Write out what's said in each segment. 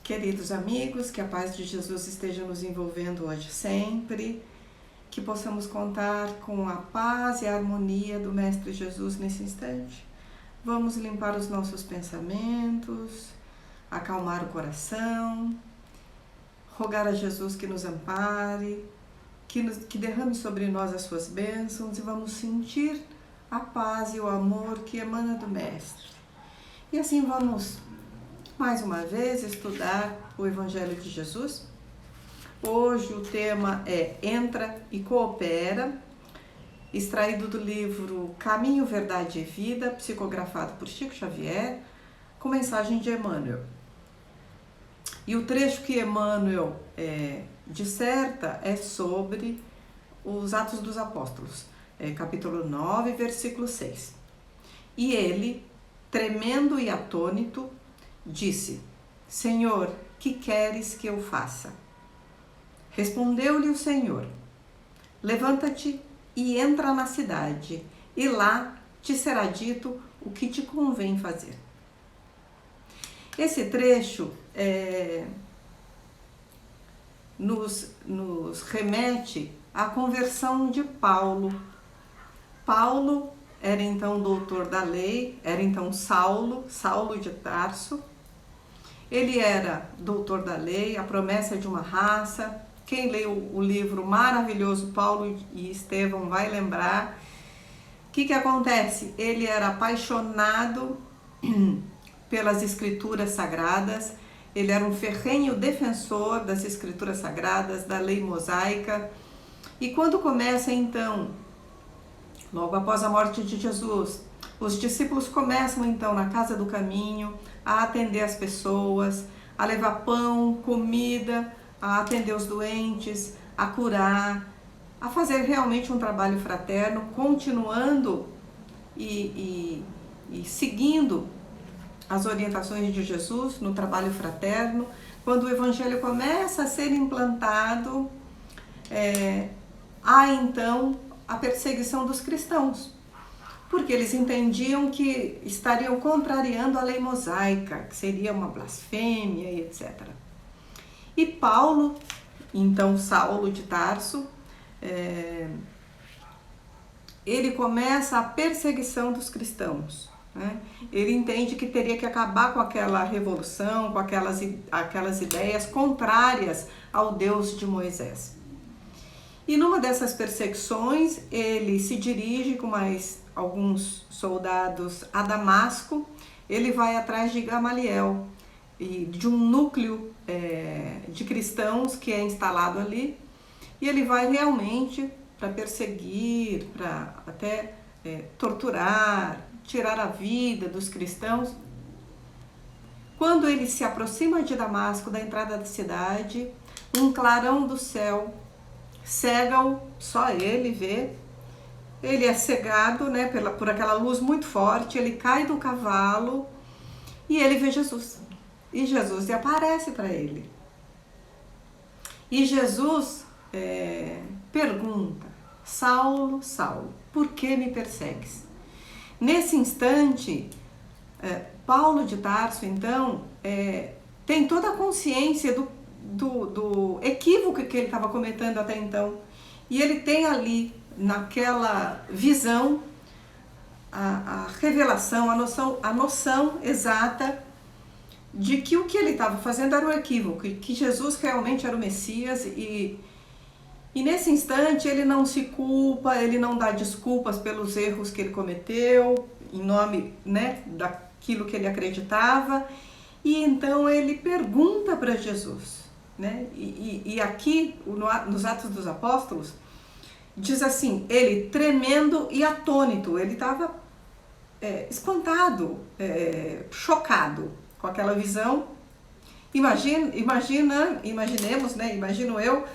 Queridos amigos, que a paz de Jesus esteja nos envolvendo hoje sempre, que possamos contar com a paz e a harmonia do Mestre Jesus nesse instante. Vamos limpar os nossos pensamentos, acalmar o coração, rogar a Jesus que nos ampare, que derrame sobre nós as suas bênçãos e vamos sentir a paz e o amor que emana do Mestre. E assim vamos mais uma vez estudar o Evangelho de Jesus. Hoje o tema é Entra e Coopera, extraído do livro Caminho, Verdade e Vida, psicografado por Chico Xavier, com mensagem de Emmanuel. E o trecho que Emmanuel disserta é sobre os Atos dos Apóstolos, capítulo 9, versículo 6. E ele, tremendo e atônito, disse: Senhor, que queres que eu faça? Respondeu-lhe o Senhor: levanta-te e entra na cidade, e lá te será dito o que te convém fazer. Esse trecho nos remete à conversão de Paulo. Paulo era então doutor da lei, era então Saulo de Tarso. Ele era doutor da lei, a promessa de uma raça. Quem leu o livro maravilhoso Paulo e Estevão vai lembrar. O que acontece? Ele era apaixonado pelas escrituras sagradas, ele era um ferrenho defensor das escrituras sagradas, da lei mosaica. E quando começa então, logo após a morte de Jesus, os discípulos começam então na casa do caminho a atender as pessoas, a levar pão, comida, a atender os doentes, a curar, a fazer realmente um trabalho fraterno, continuando e seguindo as orientações de Jesus no trabalho fraterno. Quando o Evangelho começa a ser implantado, há então a perseguição dos cristãos, porque eles entendiam que estariam contrariando a lei mosaica, que seria uma blasfêmia e etc. E Paulo, então Saulo de Tarso, ele começa a perseguição dos cristãos, né? Ele entende que teria que acabar com aquela revolução, com aquelas ideias contrárias ao Deus de Moisés. E numa dessas perseguições, ele se dirige com mais alguns soldados a Damasco. Ele vai atrás de Gamaliel e de um núcleo de cristãos que é instalado ali, e ele vai realmente para perseguir, para até torturar, tirar a vida dos cristãos. Quando ele se aproxima de Damasco, da entrada da cidade, um clarão do céu cega-o, só ele vê. Ele é cegado, né, por aquela luz muito forte. Ele cai do cavalo e ele vê Jesus. E Jesus aparece para ele. E Jesus pergunta: Saulo, Saulo, por que me persegues? Nesse instante, Paulo de Tarso, então, tem toda a consciência do equívoco que ele estava cometendo até então. E ele tem ali, naquela visão, a revelação, a noção exata de que o que ele estava fazendo era um equívoco, que Jesus realmente era o Messias. E nesse instante ele não se culpa, ele não dá desculpas pelos erros que ele cometeu, em nome, né, daquilo que ele acreditava. E então ele pergunta para Jesus, né? E aqui, nos Atos dos Apóstolos, diz assim: ele tremendo e atônito, ele estava espantado, chocado com aquela visão. Imaginemos, né? Imagino eu,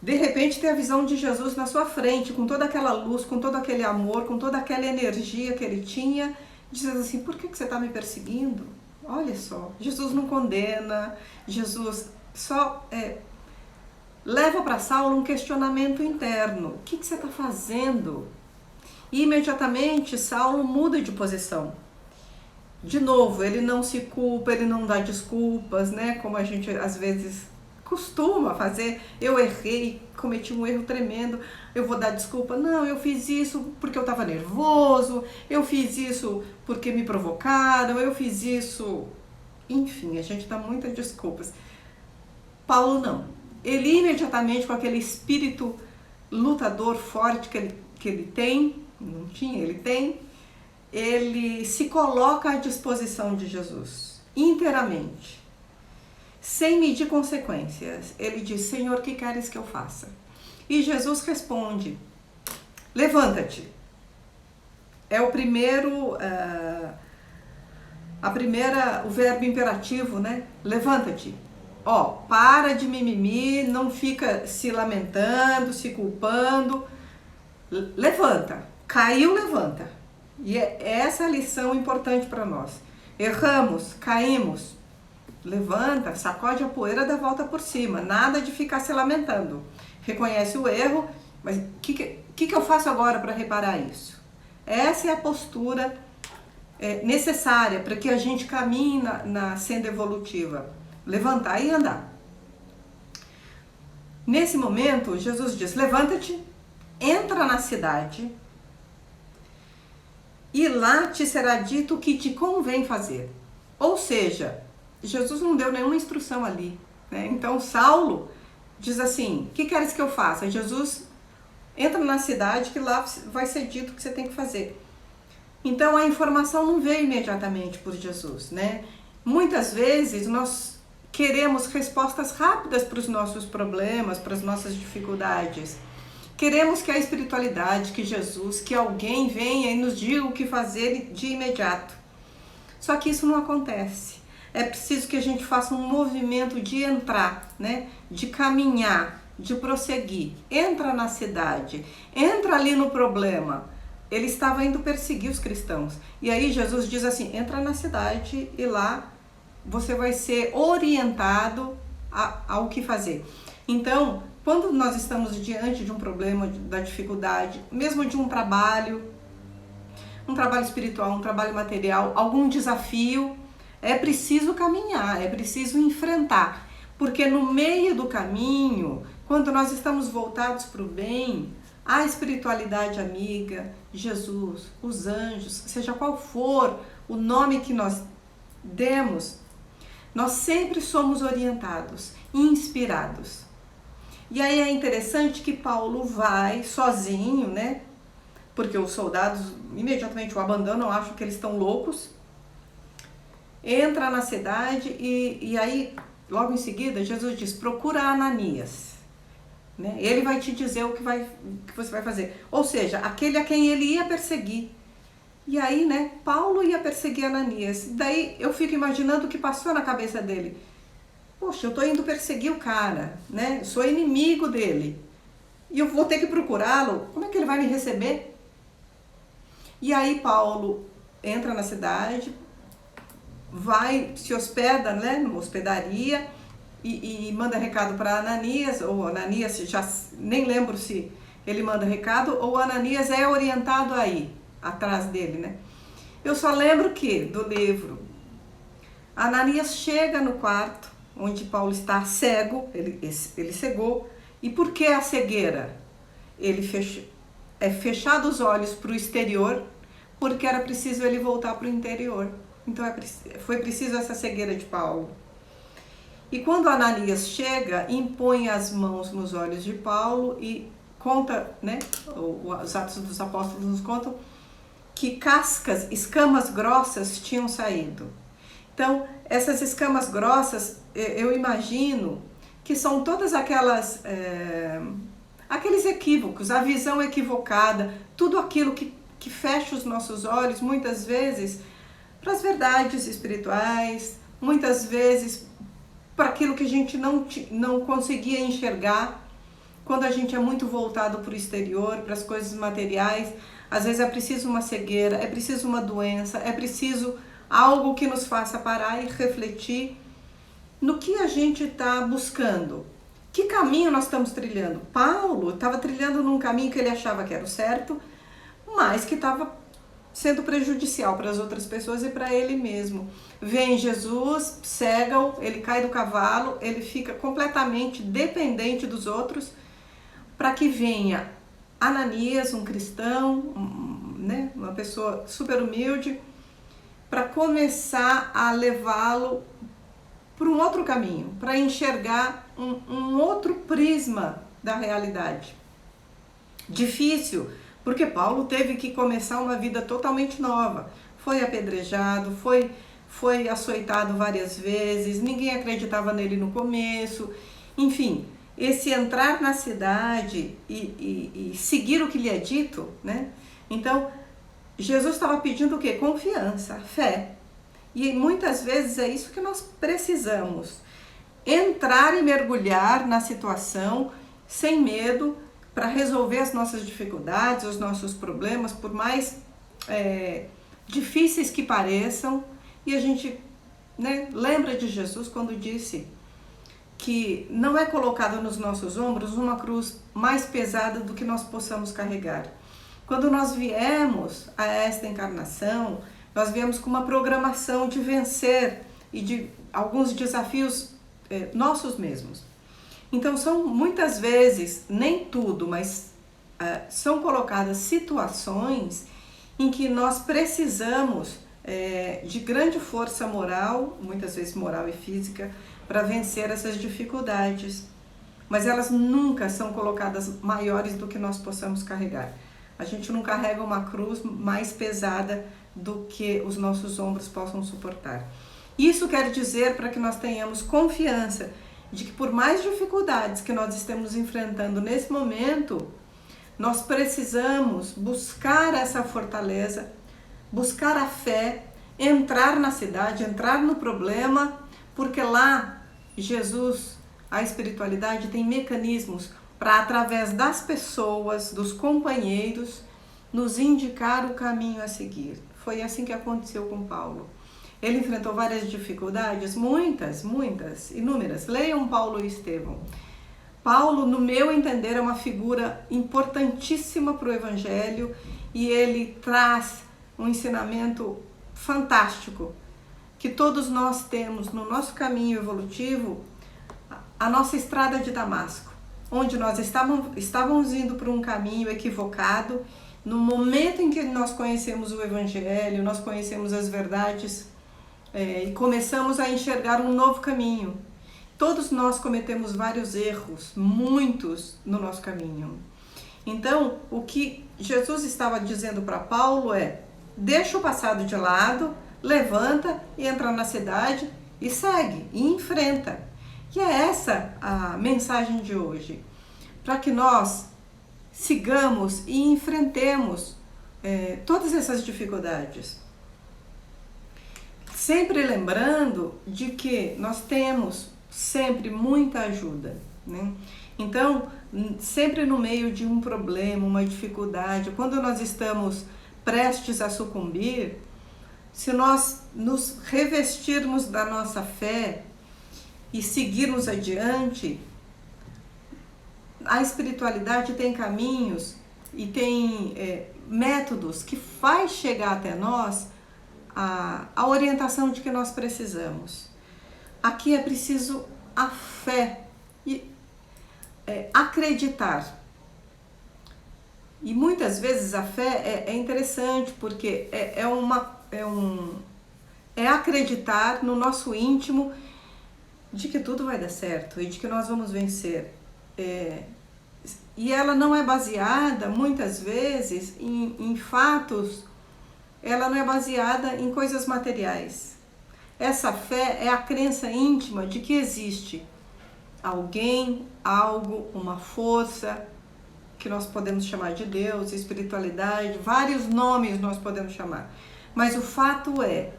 de repente ter a visão de Jesus na sua frente, com toda aquela luz, com todo aquele amor, com toda aquela energia que ele tinha, dizendo assim: por que você está me perseguindo? Olha só, Jesus não condena, Jesus só leva para Saulo um questionamento interno: o que você está fazendo? E imediatamente Saulo muda de posição. De novo, ele não se culpa, ele não dá desculpas, né? Como a gente às vezes costuma fazer. Eu errei, cometi um erro tremendo, eu vou dar desculpa. Não, eu fiz isso porque eu estava nervoso, eu fiz isso porque me provocaram, eu fiz isso... Enfim, a gente dá muitas desculpas. Paulo não. Ele imediatamente, com aquele espírito lutador forte que ele tem, não tinha, ele tem, ele se coloca à disposição de Jesus, inteiramente, sem medir consequências. Ele diz: Senhor, que queres que eu faça? E Jesus responde: levanta-te. É o primeiro, o verbo imperativo, né? Levanta-te. Ó, para de mimimi, não fica se lamentando, se culpando. Levanta. Caiu, levanta. E é essa a lição importante para nós. Erramos, caímos. Levanta, sacode a poeira, dá volta por cima. Nada de ficar se lamentando. Reconhece o erro, mas o que eu faço agora para reparar isso? Essa é a postura necessária para que a gente caminhe na senda evolutiva. Levantar e andar. Nesse momento, Jesus diz: levanta-te, entra na cidade, e lá te será dito o que te convém fazer. Ou seja, Jesus não deu nenhuma instrução ali, né? Então Saulo diz assim: o que queres que eu faça? Jesus entra na cidade, que lá vai ser dito o que você tem que fazer. Então a informação não veio imediatamente por Jesus, né? Muitas vezes nós queremos respostas rápidas para os nossos problemas, para as nossas dificuldades. Queremos que a espiritualidade, que Jesus, que alguém venha e nos diga o que fazer de imediato. Só que isso não acontece. É preciso que a gente faça um movimento de entrar, né? De caminhar, de prosseguir. Entra na cidade, entra ali no problema. Ele estava indo perseguir os cristãos. E aí Jesus diz assim: entra na cidade e lá você vai ser orientado ao que fazer. Então, quando nós estamos diante de um problema, da dificuldade, mesmo de um trabalho espiritual, um trabalho material, algum desafio, é preciso caminhar, é preciso enfrentar. Porque no meio do caminho, quando nós estamos voltados para o bem, a espiritualidade amiga, Jesus, os anjos, seja qual for o nome que nós demos, nós sempre somos orientados, inspirados. E aí é interessante que Paulo vai sozinho, né? Porque os soldados imediatamente o abandonam, acham que eles estão loucos. Entra na cidade e aí, logo em seguida, Jesus diz: procura Ananias. Né? Ele vai te dizer o que você vai fazer. Ou seja, aquele a quem ele ia perseguir. E aí, né, Paulo ia perseguir Ananias. Daí eu fico imaginando o que passou na cabeça dele. Poxa, eu estou indo perseguir o cara, né? Eu sou inimigo dele. E eu vou ter que procurá-lo. Como é que ele vai me receber? E aí Paulo entra na cidade, vai, se hospeda, né, numa hospedaria e manda recado para Ananias, ou Ananias, já nem lembro se ele manda recado, ou Ananias é orientado aí, atrás dele, né? Eu só lembro que, do livro, Ananias chega no quarto, onde Paulo está cego, ele cegou. E por que a cegueira? Ele fechado os olhos para o exterior, porque era preciso ele voltar para o interior. Então foi preciso essa cegueira de Paulo. E quando Ananias chega, impõe as mãos nos olhos de Paulo e conta, né, os Atos dos Apóstolos nos contam que escamas grossas tinham saído. Então, essas escamas grossas, eu imagino que são todas aqueles equívocos, a visão equivocada, tudo aquilo que fecha os nossos olhos, muitas vezes, para as verdades espirituais, muitas vezes para aquilo que a gente não conseguia enxergar, quando a gente é muito voltado para o exterior, para as coisas materiais. Às vezes é preciso uma cegueira, é preciso uma doença, é preciso algo que nos faça parar e refletir no que a gente está buscando. Que caminho nós estamos trilhando? Paulo estava trilhando num caminho que ele achava que era o certo, mas que estava sendo prejudicial para as outras pessoas e para ele mesmo. Vem Jesus, cega-o, ele cai do cavalo, ele fica completamente dependente dos outros, para que venha Ananias, um cristão, né, uma pessoa super humilde, para começar a levá-lo para um outro caminho, para enxergar um outro prisma da realidade. Difícil, porque Paulo teve que começar uma vida totalmente nova. Foi apedrejado, foi açoitado várias vezes, ninguém acreditava nele no começo. Enfim, esse entrar na cidade e seguir o que lhe é dito, né? Então, Jesus estava pedindo o quê? Confiança, fé. E muitas vezes é isso que nós precisamos. Entrar e mergulhar na situação sem medo para resolver as nossas dificuldades, os nossos problemas, por mais difíceis que pareçam. E a gente, né, lembra de Jesus quando disse que não é colocada nos nossos ombros uma cruz mais pesada do que nós possamos carregar. Quando nós viemos a esta encarnação, nós viemos com uma programação de vencer e de alguns desafios nossos mesmos. Então são muitas vezes, nem tudo, mas são colocadas situações em que nós precisamos de grande força moral, muitas vezes moral e física, para vencer essas dificuldades. Mas elas nunca são colocadas maiores do que nós possamos carregar. A gente não carrega uma cruz mais pesada do que os nossos ombros possam suportar. Isso quer dizer para que nós tenhamos confiança de que por mais dificuldades que nós estamos enfrentando nesse momento, nós precisamos buscar essa fortaleza, buscar a fé, entrar na cidade, entrar no problema, porque lá Jesus, a espiritualidade, tem mecanismos para, através das pessoas, dos companheiros, nos indicar o caminho a seguir. Foi assim que aconteceu com Paulo. Ele enfrentou várias dificuldades, muitas, inúmeras. Leiam Paulo e Estevão. Paulo, no meu entender, é uma figura importantíssima para o Evangelho e ele traz um ensinamento fantástico que todos nós temos no nosso caminho evolutivo, a nossa estrada de Damasco, onde nós estávamos indo por um caminho equivocado. No momento em que nós conhecemos o Evangelho, nós conhecemos as verdades e começamos a enxergar um novo caminho. Todos nós cometemos vários erros, muitos no nosso caminho. Então, o que Jesus estava dizendo para Paulo é: deixa o passado de lado, levanta e entra na cidade e segue, e enfrenta. E é essa a mensagem de hoje, para que nós sigamos e enfrentemos todas essas dificuldades. Sempre lembrando de que nós temos sempre muita ajuda, né? Então, sempre no meio de um problema, uma dificuldade, quando nós estamos prestes a sucumbir, se nós nos revestirmos da nossa fé e seguirmos adiante, a espiritualidade tem caminhos e tem métodos que faz chegar até nós a orientação de que nós precisamos. Aqui é preciso a fé e acreditar. E muitas vezes a fé é interessante porque é acreditar no nosso íntimo de que tudo vai dar certo e de que nós vamos vencer. E ela não é baseada, muitas vezes, em fatos, ela não é baseada em coisas materiais. Essa fé é a crença íntima de que existe alguém, algo, uma força, que nós podemos chamar de Deus, espiritualidade, vários nomes nós podemos chamar. Mas o fato é,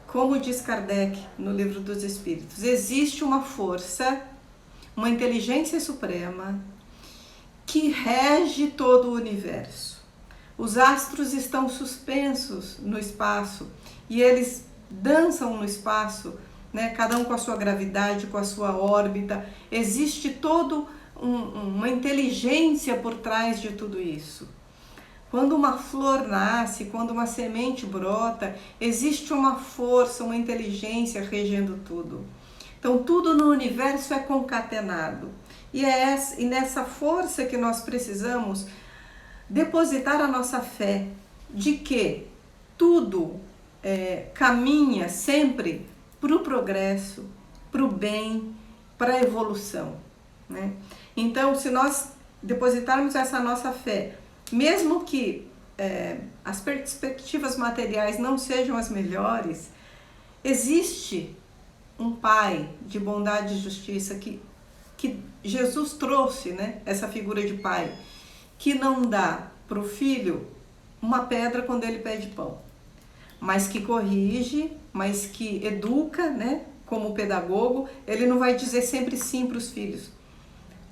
como diz Kardec no Livro dos Espíritos, existe uma força, uma inteligência suprema que rege todo o universo. Os astros estão suspensos no espaço e eles dançam no espaço, né? Cada um com a sua gravidade, com a sua órbita. Existe todo uma inteligência por trás de tudo isso. Quando uma flor nasce, quando uma semente brota, existe uma força, uma inteligência regendo tudo. Então tudo no universo é concatenado. E nessa força que nós precisamos depositar a nossa fé de que tudo caminha sempre para o progresso, para o bem, para a evolução, né? Então, se nós depositarmos essa nossa fé, mesmo que as perspectivas materiais não sejam as melhores, existe um Pai de bondade e justiça que Jesus trouxe, né? Essa figura de Pai, que não dá para o filho uma pedra quando ele pede pão, mas que corrige, mas que educa, né? Como pedagogo. Ele não vai dizer sempre sim para os filhos,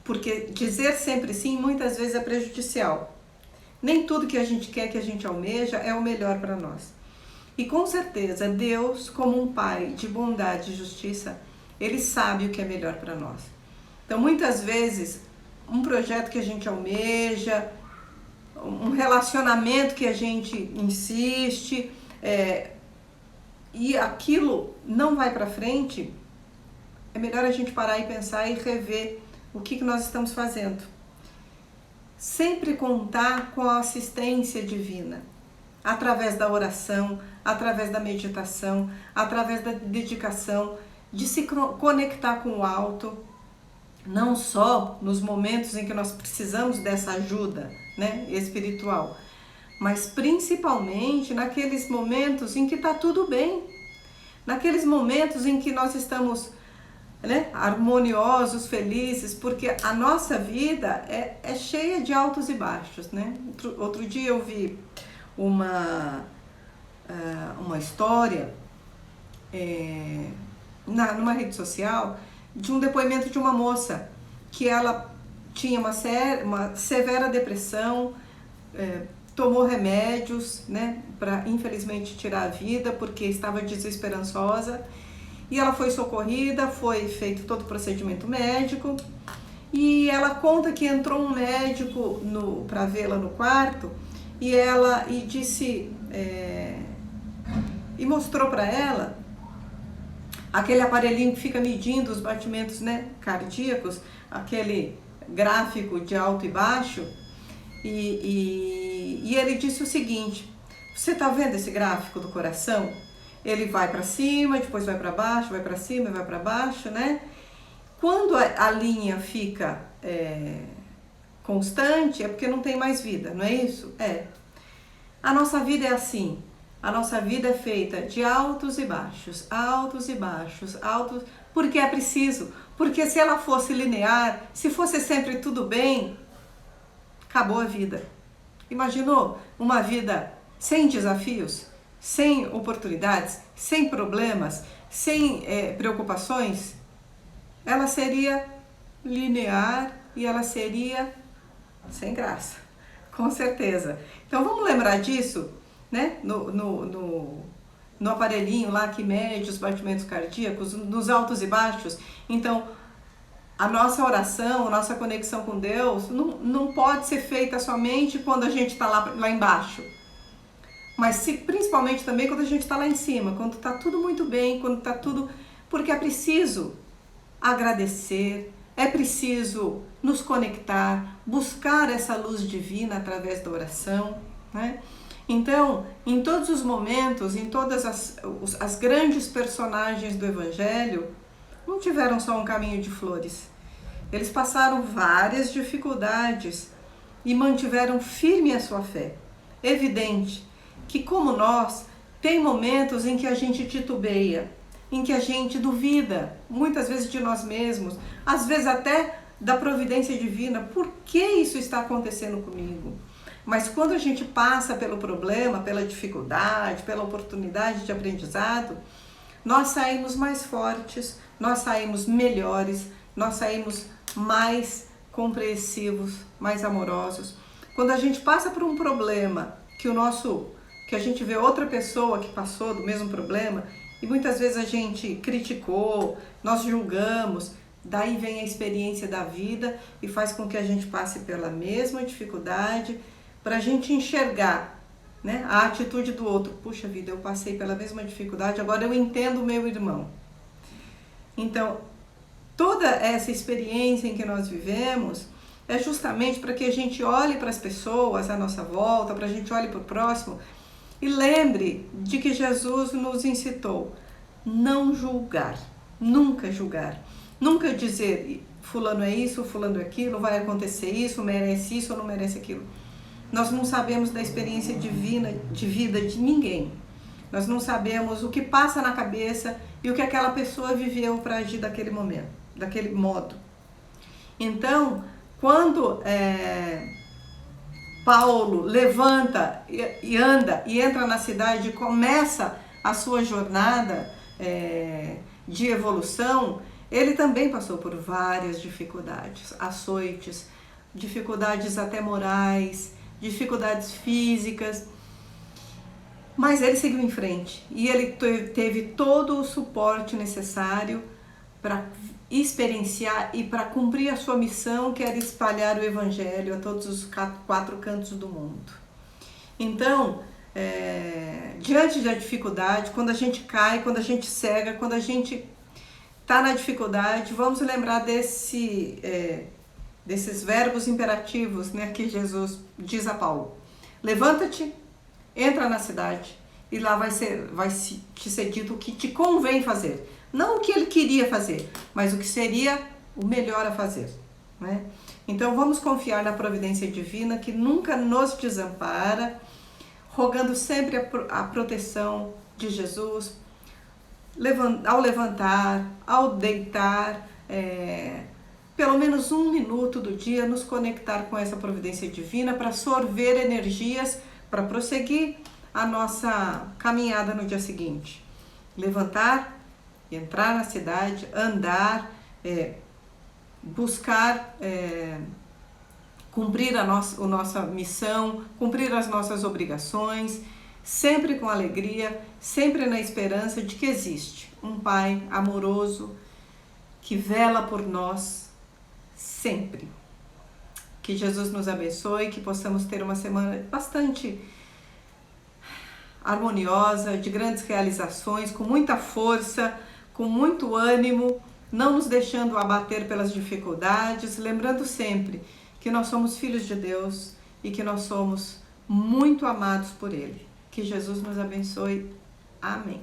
porque dizer sempre sim muitas vezes é prejudicial. Nem tudo que a gente quer, que a gente almeja, é o melhor para nós. E com certeza Deus, como um Pai de bondade e justiça, Ele sabe o que é melhor para nós. Então muitas vezes um projeto que a gente almeja, um relacionamento que a gente insiste, e aquilo não vai para frente, é melhor a gente parar e pensar e rever o que nós estamos fazendo. Sempre contar com a assistência divina, através da oração, através da meditação, através da dedicação, de se conectar com o alto, não só nos momentos em que nós precisamos dessa ajuda, né, espiritual, mas principalmente naqueles momentos em que está tudo bem, naqueles momentos em que nós estamos, né, harmoniosos, felizes, porque a nossa vida é cheia de altos e baixos, né? Outro dia eu vi uma história numa rede social de um depoimento de uma moça que ela tinha uma severa depressão, tomou remédios, né, para infelizmente tirar a vida porque estava desesperançosa, e ela foi socorrida, foi feito todo o procedimento médico, e ela conta que entrou um médico para vê-la no quarto e disse e mostrou para ela aquele aparelhinho que fica medindo os batimentos, né, cardíacos, aquele gráfico de alto e baixo, e ele disse o seguinte: você está vendo esse gráfico do coração? Ele vai para cima, depois vai para baixo, vai para cima e vai para baixo, né? Quando a linha fica constante, é porque não tem mais vida, não é isso? A nossa vida é assim. A nossa vida é feita de altos e baixos, altos e baixos, altos, porque é preciso. Porque se ela fosse linear, se fosse sempre tudo bem, acabou a vida. Imaginou uma vida sem desafios, sem oportunidades, sem problemas, sem preocupações? Ela seria linear e ela seria sem graça, com certeza. Então vamos lembrar disso, né? No aparelhinho lá que mede os batimentos cardíacos, nos altos e baixos. Então a nossa oração, a nossa conexão com Deus não pode ser feita somente quando a gente está lá embaixo, mas principalmente também quando a gente está lá em cima, quando está tudo muito bem, quando está tudo... Porque é preciso agradecer, é preciso nos conectar, buscar essa luz divina através da oração, né? Então, em todos os momentos, em todas as grandes personagens do Evangelho, não tiveram só um caminho de flores. Eles passaram várias dificuldades e mantiveram firme a sua fé. Evidente que, como nós, tem momentos em que a gente titubeia, em que a gente duvida, muitas vezes de nós mesmos, às vezes até da providência divina. Por que isso está acontecendo comigo? Mas quando a gente passa pelo problema, pela dificuldade, pela oportunidade de aprendizado, nós saímos mais fortes, nós saímos melhores, nós saímos mais compreensivos, mais amorosos. Quando a gente passa por um problema que a gente vê outra pessoa que passou do mesmo problema, e muitas vezes a gente criticou, nós julgamos, daí vem a experiência da vida e faz com que a gente passe pela mesma dificuldade, para a gente enxergar, né, a atitude do outro. Puxa vida, eu passei pela mesma dificuldade, agora eu entendo o meu irmão. Então, toda essa experiência em que nós vivemos é justamente para que a gente olhe para as pessoas à nossa volta, para a gente olhe para o próximo e lembre de que Jesus nos incitou não julgar, nunca julgar, nunca dizer fulano é isso, fulano é aquilo, vai acontecer isso, merece isso ou não merece aquilo. Nós não sabemos da experiência divina de vida de ninguém. Nós não sabemos o que passa na cabeça e o que aquela pessoa viveu para agir daquele momento, daquele modo. Então, quando Paulo levanta e anda e entra na cidade e começa a sua jornada de evolução, ele também passou por várias dificuldades, açoites, dificuldades até morais, dificuldades físicas, mas ele seguiu em frente e ele teve todo o suporte necessário para experienciar e para cumprir a sua missão, que era espalhar o Evangelho a todos os 4 cantos do mundo. Então, diante da dificuldade, quando a gente cai, quando a gente cega, quando a gente está na dificuldade, vamos lembrar desses verbos imperativos, né, que Jesus diz a Paulo. Levanta-te, entra na cidade e lá vai te ser dito o que te convém fazer. Não o que ele queria fazer, mas o que seria o melhor a fazer, né? Então vamos confiar na providência divina que nunca nos desampara, rogando sempre a proteção de Jesus, ao levantar, ao deitar, pelo menos 1 minuto do dia, nos conectar com essa providência divina para sorver energias, para prosseguir a nossa caminhada no dia seguinte. Levantar, entrar na cidade, andar, buscar cumprir a nossa missão, cumprir as nossas obrigações, sempre com alegria, sempre na esperança de que existe um Pai amoroso que vela por nós sempre. Que Jesus nos abençoe, que possamos ter uma semana bastante harmoniosa, de grandes realizações, com muita força, com muito ânimo, não nos deixando abater pelas dificuldades, lembrando sempre que nós somos filhos de Deus e que nós somos muito amados por Ele. Que Jesus nos abençoe. Amém.